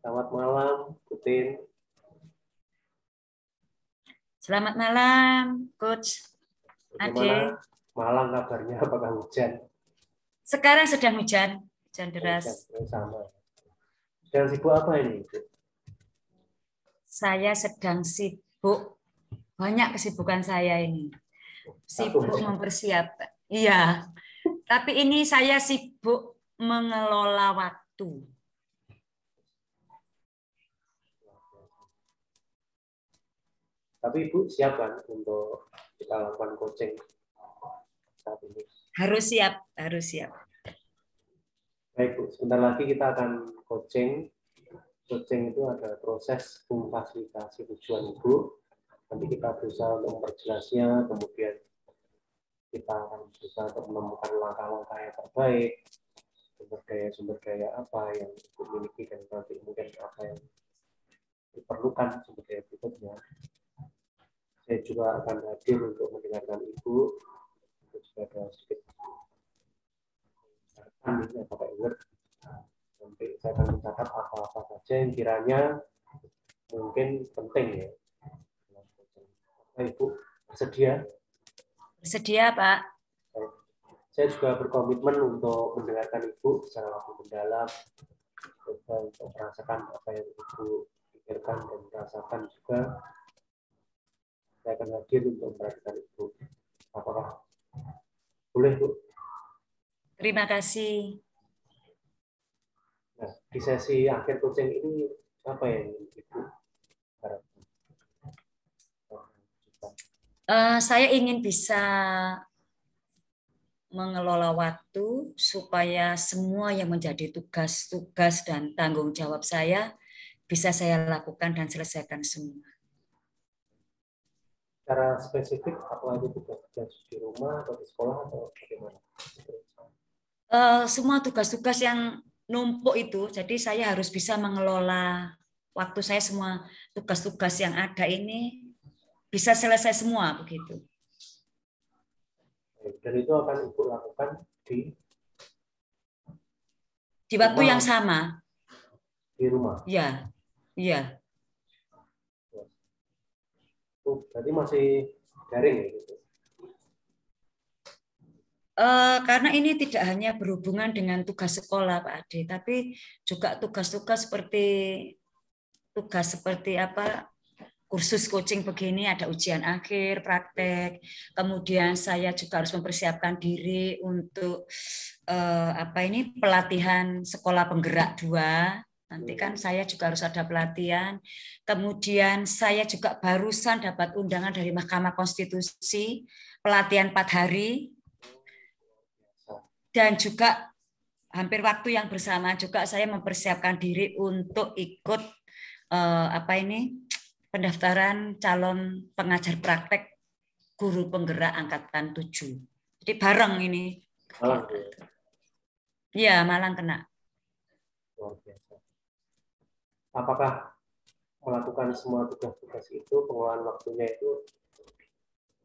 Selamat malam, Putin. Selamat malam, Coach Bagaimana Ade. Malang kabarnya? Apakah hujan? Sekarang sedang hujan, hujan Hujan, deras. sama. Sedang sibuk apa ini? Saya sedang sibuk, banyak kesibukan saya ini. Satu Sibuk aja. mempersiapkan. Iya, tapi ini saya sibuk mengelola waktu. Tapi Ibu siap kan untuk kita lakukan coaching saat ini? Harus siap, harus siap. Baik, Bu. Sebentar lagi kita akan coaching. Coaching itu ada proses memfasilitasi tujuan Ibu. Nanti kita berusaha untuk memperjelasnya, kemudian kita akan berusaha untuk menemukan langkah-langkah yang terbaik, sumber daya apa yang Ibu miliki, dan nanti mungkin apa yang diperlukan sumber daya berikutnya. Saya juga akan hadir untuk mendengarkan Ibu. Itu juga ada sedikit catatan Bapak Ibu. Nanti saya akan mencatat apa-apa saja yang kiranya mungkin penting ya. Bapak Ibu bersedia? Bersedia, Pak? Saya juga berkomitmen untuk mendengarkan Ibu secara lebih mendalam, coba untuk merasakan apa yang Ibu pikirkan dan merasakan juga. Saya akan hadir untuk memperhatikan Ibu. Apakah boleh, Bu? Terima kasih. Nah, di sesi akhir coaching ini apa yang Ibu harapkan? Saya ingin bisa mengelola waktu supaya semua yang menjadi tugas-tugas dan tanggung jawab saya bisa saya lakukan dan selesaikan semua. Secara spesifik, apa aja tugas di rumah atau di sekolah atau bagaimana? Semua tugas-tugas yang numpuk itu, jadi saya harus bisa mengelola waktu saya, semua tugas-tugas yang ada ini bisa selesai semua begitu. Dan itu akan Ibu lakukan Di waktu yang rumah, sama, di rumah. ya, ya. Berarti masih daring ya gitu. Karena ini tidak hanya berhubungan dengan tugas sekolah, Pak Ade, tapi juga tugas seperti apa, kursus coaching begini, ada ujian akhir, praktek. Kemudian saya juga harus mempersiapkan diri untuk apa ini, pelatihan sekolah penggerak 2. Nanti kan saya juga harus ada pelatihan. Kemudian saya juga barusan dapat undangan dari Mahkamah Konstitusi, pelatihan 4 hari. Dan juga hampir waktu yang bersama juga saya mempersiapkan diri untuk ikut apa ini, pendaftaran calon pengajar praktek guru penggerak angkatan 7. Jadi bareng ini Malang kegiatan. ya. Iya, Malang kena. Luar biasa. Apakah melakukan semua tugas-tugas itu, pengelolaan waktunya itu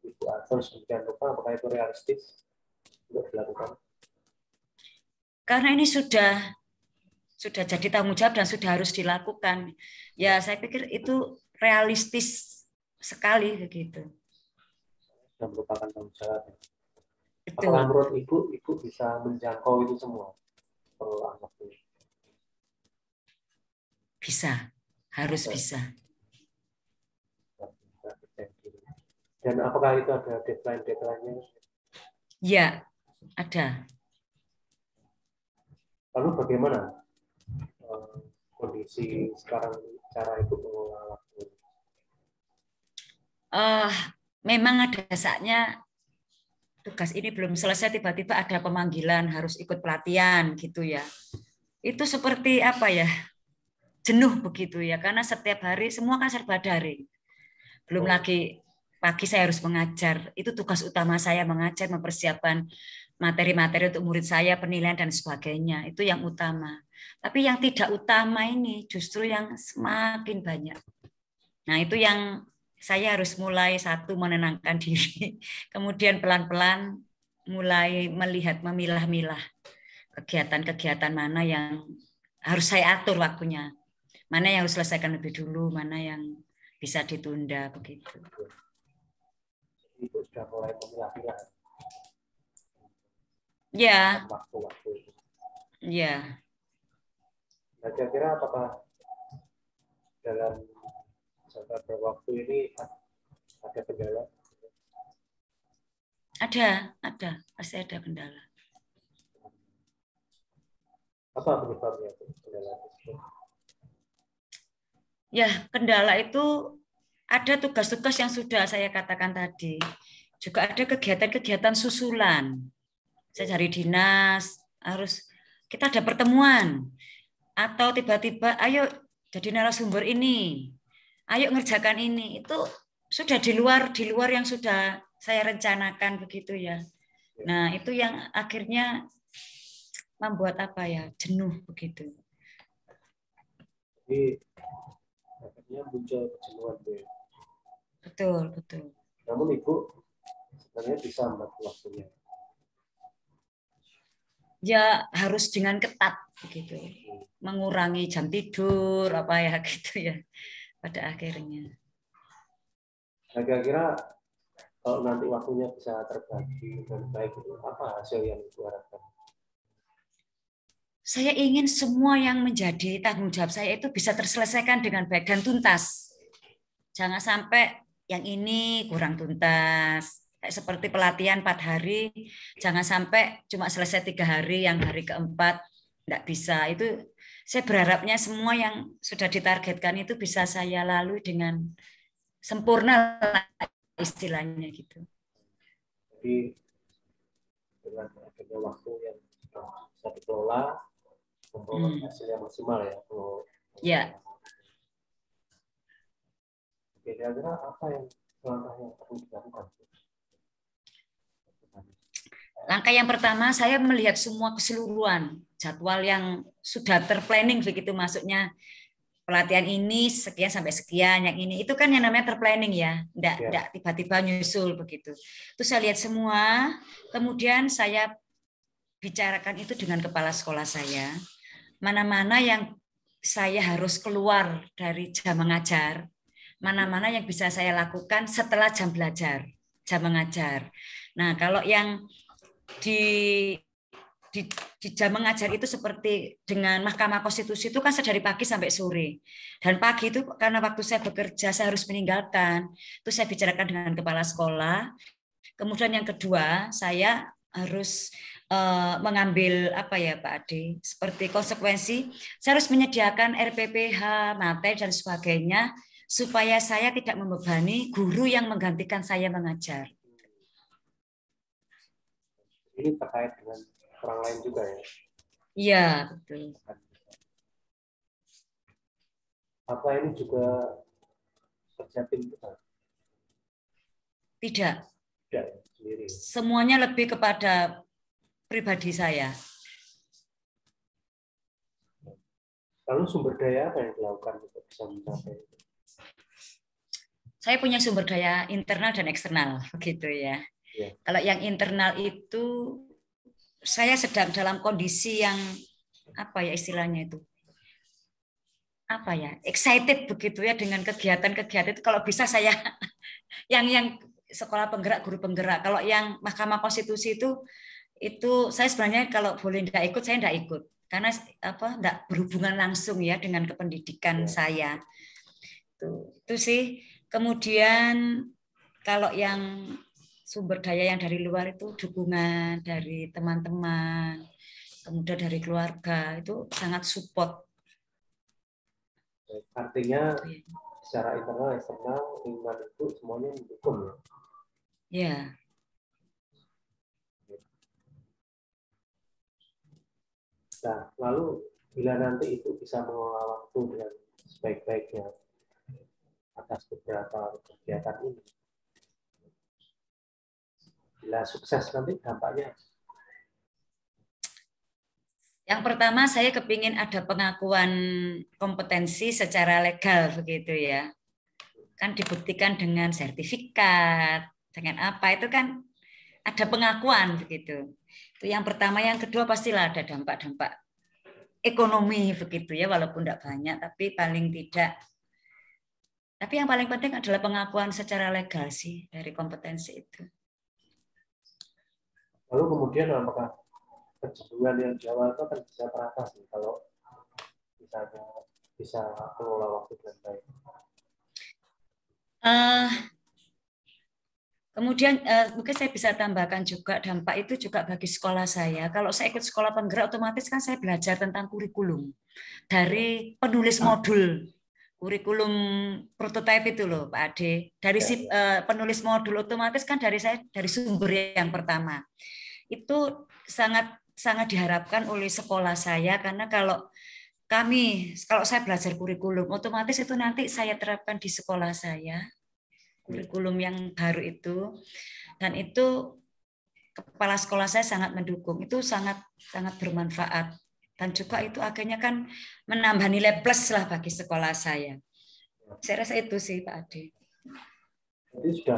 Ibu atur sedemikian rupa, apakah itu realistis untuk dilakukan? Karena ini sudah jadi tanggung jawab dan sudah harus dilakukan. Ya, saya pikir itu realistis sekali begitu. Sudah merupakan tanggung jawab. Apakah Betul. menurut Ibu bisa menjangkau itu semua pengelolaan waktu? Bisa. Harus bisa. Dan apakah itu ada deadline-nya? Ya, ada. Lalu bagaimana kondisi sekarang, cara Ibu mengelola waktu? Memang ada saatnya tugas ini belum selesai, tiba-tiba ada pemanggilan harus ikut pelatihan gitu ya. Itu seperti apa ya? Jenuh begitu ya, karena setiap hari semua kan serba daring. Belum lagi pagi saya harus mengajar. Itu tugas utama saya, mengajar, mempersiapkan materi-materi untuk murid saya, penilaian dan sebagainya. Itu yang utama. Tapi yang tidak utama ini justru yang semakin banyak. Nah, itu yang saya harus mulai satu menenangkan diri, kemudian pelan-pelan mulai melihat, memilah-milah kegiatan-kegiatan mana yang harus saya atur waktunya. Mana yang harus selesaikan lebih dulu, mana yang bisa ditunda begitu. Itu sudah mulai memilah-milah Ya, waktu-waktu itu. ya. Nah, kira-kira apakah dalam jangka waktu ini ada kendala? Ada, pasti ada kendala. Apa penyebabnya kendala tersebut? Ya, kendala itu ada tugas-tugas yang sudah saya katakan tadi. Juga ada kegiatan-kegiatan susulan. Saya cari dinas, harus kita ada pertemuan. Atau tiba-tiba, ayo jadi narasumber ini. Ayo ngerjakan ini. Itu sudah di luar yang sudah saya rencanakan begitu ya. Nah, itu yang akhirnya membuat apa ya, jenuh begitu. Jadi akhirnya muncul kejenuhan. Betul, betul. Namun Ibu sebenarnya bisa mengatur waktunya. Ya harus dengan ketat begitu. Mengurangi jam tidur apa ya gitu ya pada akhirnya. Nah, kira-kira kalau nanti waktunya bisa terbagi dengan baik itu apa hasil yang Ibu harapkan? Saya ingin semua yang menjadi tanggung jawab saya itu bisa terselesaikan dengan baik dan tuntas. Jangan sampai yang ini kurang tuntas. Kayak seperti pelatihan 4 hari, jangan sampai cuma selesai 3 hari, yang hari keempat tidak bisa. Itu saya berharapnya semua yang sudah ditargetkan itu bisa saya lalui dengan sempurna istilahnya gitu. Jadi dengan adanya waktu yang bisa dikelola, memperoleh hasil yang maksimal ya. Ya. Kira-kira apa yang langkah yang perlu dilakukan? Langkah yang pertama, saya melihat semua keseluruhan jadwal yang sudah terplanning begitu, masuknya pelatihan ini sekian sampai sekian, yang ini itu kan yang namanya terplanning ya, enggak tiba-tiba nyusul begitu. Itu saya lihat semua, kemudian saya bicarakan itu dengan kepala sekolah saya, mana-mana yang saya harus keluar dari jam mengajar, mana-mana yang bisa saya lakukan setelah jam belajar, jam mengajar. Nah, kalau yang di jam mengajar itu seperti dengan Mahkamah Konstitusi itu kan dari pagi sampai sore. Dan pagi itu karena waktu saya bekerja saya harus meninggalkan. Itu saya bicarakan dengan kepala sekolah. Kemudian yang kedua, saya harus mengambil apa ya Pak Ade, seperti konsekuensi saya harus menyediakan RPPH, materi dan sebagainya supaya saya tidak membebani guru yang menggantikan saya mengajar. Ini terkait dengan orang lain juga ya? Iya, betul. Apa ini juga kerja tim kita? Tidak. Tidak, sendiri. Semuanya lebih kepada pribadi saya. Lalu sumber daya apa yang dilakukan untuk bisa mencapai itu? Saya punya sumber daya internal dan eksternal, begitu ya. Ya. Kalau yang internal itu saya sedang dalam kondisi yang apa ya istilahnya itu, apa ya, excited begitu ya dengan kegiatan-kegiatan itu. Kalau bisa saya yang sekolah penggerak, guru penggerak. Kalau yang Mahkamah Konstitusi itu saya sebenarnya kalau boleh tidak ikut saya tidak ikut karena apa tidak berhubungan langsung ya dengan kependidikan saya. Itu sih. Kemudian kalau yang sumber daya yang dari luar itu dukungan dari teman-teman, kemudian dari keluarga itu sangat support. Artinya secara internal eksternal lingkungan itu semuanya mendukung ya. Ya. Nah, lalu bila nanti itu bisa mengelola waktu dengan sebaik-baiknya atas beberapa kegiatan ini, bila sukses nanti dampaknya? Yang pertama saya kepingin ada pengakuan kompetensi secara legal begitu ya. Kan dibuktikan dengan sertifikat, dengan apa itu kan ada pengakuan begitu. Itu yang pertama. Yang kedua pastilah ada dampak-dampak ekonomi begitu ya, walaupun tidak banyak, tapi paling tidak. Tapi yang paling penting adalah pengakuan secara legal sih dari kompetensi itu. Lalu kemudian apakah kecenderungan yang di awal itu akan bisa teratasi kalau misalnya bisa mengelola waktu dengan baik? Kemudian mungkin saya bisa tambahkan juga dampak itu juga bagi sekolah saya. Kalau saya ikut sekolah penggerak, otomatis kan saya belajar tentang kurikulum dari penulis modul, kurikulum prototipe itu loh Pak Ade. Dari si penulis modul otomatis kan dari saya dari sumber yang pertama. Itu sangat sangat diharapkan oleh sekolah saya karena kalau saya belajar kurikulum, otomatis itu nanti saya terapkan di sekolah saya kurikulum yang baru itu, dan itu kepala sekolah saya sangat mendukung, itu sangat sangat bermanfaat, dan juga itu akhirnya kan menambah nilai plus lah bagi sekolah saya. Saya rasa itu sih Pak Ade. Jadi sudah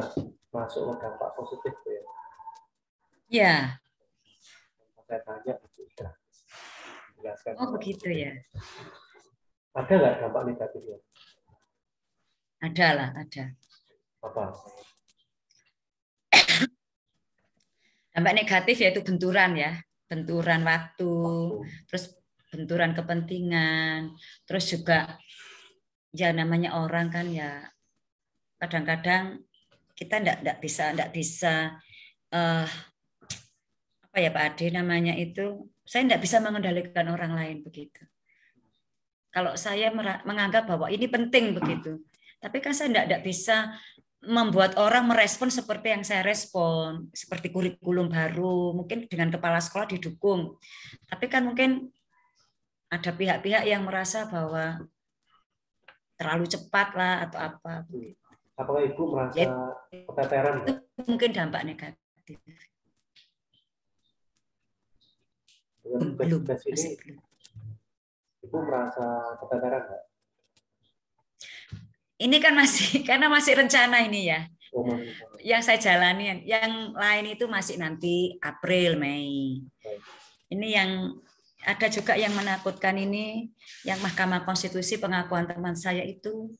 masuk ke dampak positif ya? Ya. Saya tanya sudah jelaskan. Oh begitu ya. Ada nggak dampak negatifnya? Ada lah, ada. Apa? Dampak negatif yaitu benturan ya, benturan waktu, terus benturan kepentingan, terus juga ya namanya orang kan ya kadang-kadang kita enggak bisa apa ya Pak Ade namanya itu, saya enggak bisa mengendalikan orang lain begitu. Kalau saya menganggap bahwa ini penting begitu, tapi kan saya enggak bisa membuat orang merespon seperti yang saya respon, seperti kurikulum baru, mungkin dengan kepala sekolah didukung. Tapi kan mungkin ada pihak-pihak yang merasa bahwa terlalu cepat lah atau apa. Apakah Ibu merasa keteteran? Itu mungkin dampak negatif. Belum, masih belum. Ibu merasa keteteran nggak? Ini kan masih karena masih rencana ini ya. Yang saya jalani, yang lain itu masih nanti April, Mei. Ini yang ada juga yang menakutkan ini, yang Mahkamah Konstitusi pengakuan teman saya itu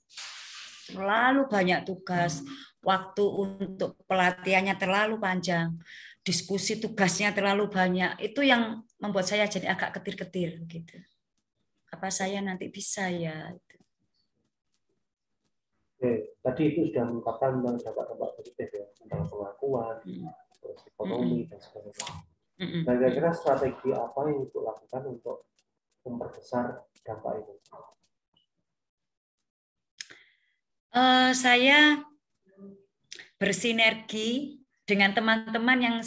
terlalu banyak tugas, waktu untuk pelatihannya terlalu panjang, diskusi tugasnya terlalu banyak. Itu yang membuat saya jadi agak ketir-ketir gitu. Apa saya nanti bisa ya? Oke, tadi itu sudah mengungkapkan tentang dampak-dampak positif ya, tentang pengakuan, terus ekonomi dan sebagainya. Nah, kira-kira strategi apa yang Ibu lakukan untuk memperbesar dampak itu? Saya bersinergi dengan teman-teman yang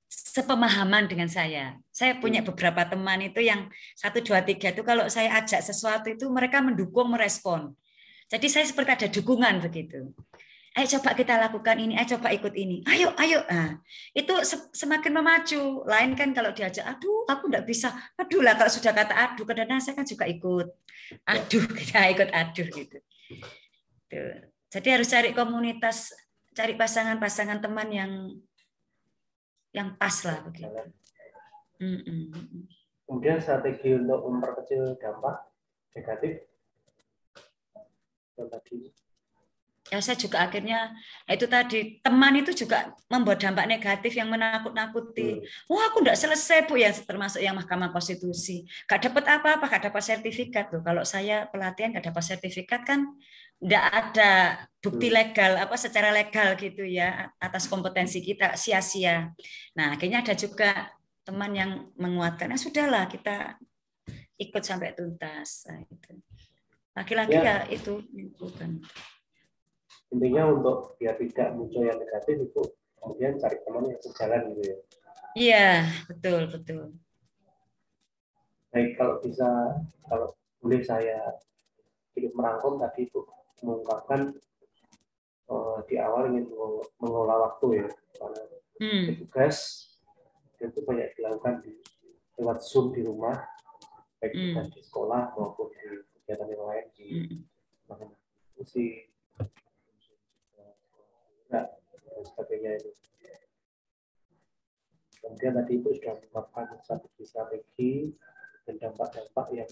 sepemahaman dengan saya. Saya punya beberapa teman itu yang 1, 2, 3 itu kalau saya ajak sesuatu itu mereka mendukung, merespon. Jadi saya seperti ada dukungan begitu. Ayo coba kita lakukan ini, ayo coba ikut ini. Ayo, ayo. Nah, itu semakin memacu. Lain kan kalau diajak, aduh, aku enggak bisa. Aduh lah, kalau sudah kata aduh, kadang-kadang saya kan juga ikut. Aduh, kita ikut aduh gitu. Tuh. Jadi harus cari komunitas, cari pasangan-pasangan teman yang pas lah begitu. Kemudian strategi untuk memperkecil dampak negatif yang tadi. Ya saya juga akhirnya itu tadi teman itu juga membuat dampak negatif yang menakut-nakuti. Wah aku enggak selesai Bu ya, termasuk yang Mahkamah Konstitusi. Gak dapat apa-apa, gak dapat sertifikat tuh. Kalau saya pelatihan gak dapat sertifikat kan enggak ada bukti legal apa secara legal gitu ya atas kompetensi kita, sia-sia. Nah akhirnya ada juga teman yang menguatkan. Nah sudahlah kita ikut sampai tuntas. Nah, itu. Laki-laki ya itu bukan. Intinya untuk biar tidak muncul yang negatif itu kemudian cari teman yang sejalan gitu ya. Iya, betul, betul. Baik, kalau bisa, kalau boleh saya sedikit merangkum tadi itu mengungkapkan di awal ingin mengelola waktu ya, karena tugas itu banyak dilakukan lewat Zoom di rumah, baik tugas di sekolah maupun di kegiatan yang lain di diskusi dan sebagainya itu. Kemudian tadi itu sudah mengungkapkan strategi dan dampak-dampak yang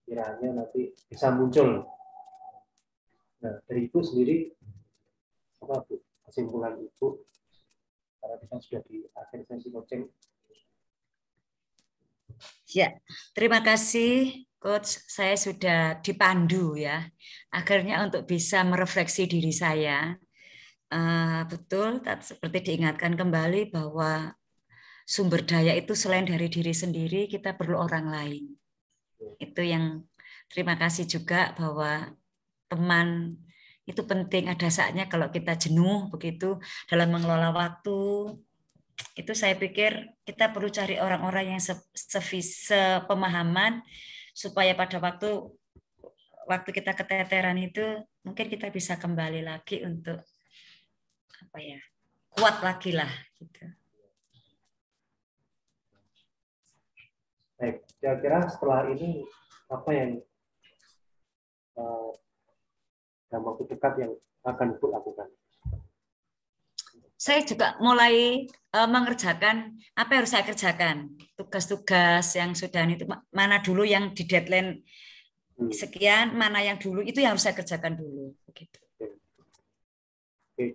kiranya nanti bisa muncul. Nah, dari Ibu sendiri, apa Bu kesimpulan Ibu, karena kita sudah di akhir sesi coaching. Ya, terima kasih Coach. Saya sudah dipandu ya, akhirnya untuk bisa merefleksi diri saya. Betul, seperti diingatkan kembali bahwa sumber daya itu selain dari diri sendiri, kita perlu orang lain. Itu yang terima kasih juga bahwa teman itu penting. Ada saatnya kalau kita jenuh begitu dalam mengelola waktu, itu saya pikir kita perlu cari orang-orang yang sepemahaman supaya pada waktu kita keteteran itu mungkin kita bisa kembali lagi untuk apa ya, kuat lagi lah gitu. Baik, kira-kira setelah ini apa yang dalam waktu dekat yang akan Ibu lakukan? Saya juga mulai mengerjakan apa yang harus saya kerjakan, tugas-tugas yang sudah itu mana dulu yang di deadline sekian, mana yang dulu itu yang harus saya kerjakan dulu. Begitu. Oke,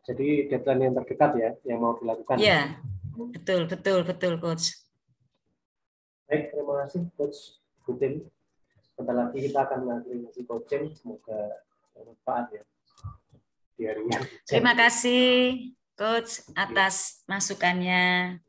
jadi deadline yang terdekat ya, yang mau dilakukan. Ya, betul, Coach. Baik, terima kasih Coach Butin. Sebentar lagi kita akan mengakhiri sesi coaching, semoga bermanfaat ya. Terima kasih Coach atas masukannya.